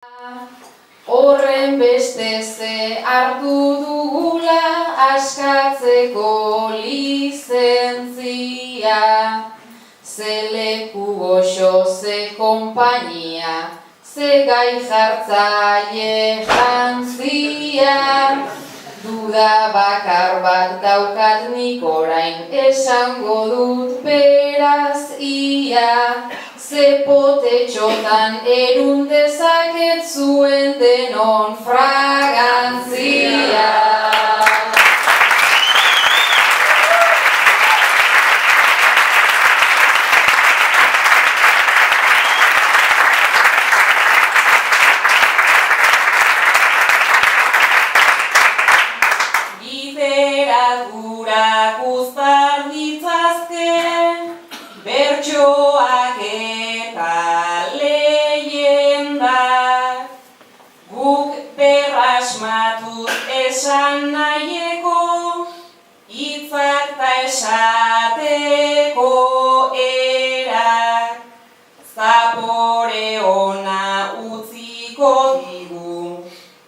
Horren beste ze hartu dugula askatzeko lizentzia, ze leku goxo, ze konpainia, ze gai jartzaile jantzia. Duda bakar bat daukat nik orain, esango dut beraz ia, ze potetxotan erun dezaket zuen denon fragantzia. Literaturak uztar ditzazke, bertsoak eta leyendak, guk berrasmatuz esan nahieko, hitzak ta esateko erak, zapore ona utziko digu,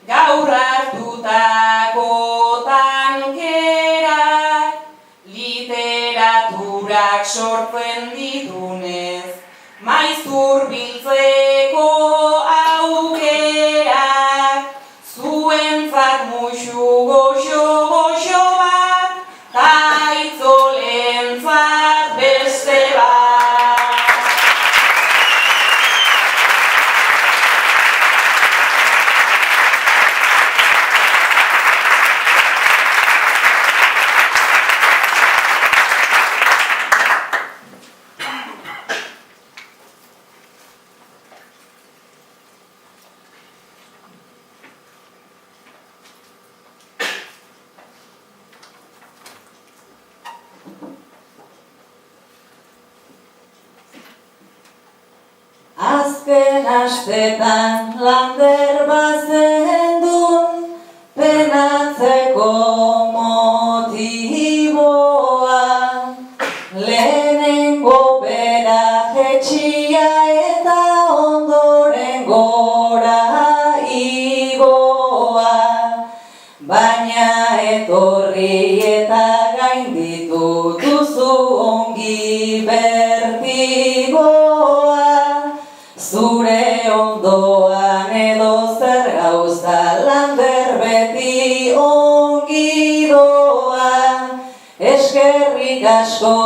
gaur hartutako tankerak, literaturak sortzen ditunez, maiz hurbiltzeko aukerak, zuentzat muxu goxo bat, ta itzolentzat beste bat. Azken astetan lander bazendun, penatzeko motiboa, lehenengo bera jetxia eta ondoren gora igoa, baina etorri eta gainditu duzu ongi bertigoa. Zure ondoan edo zer gauza lander beti ongi doa, eskerrik asko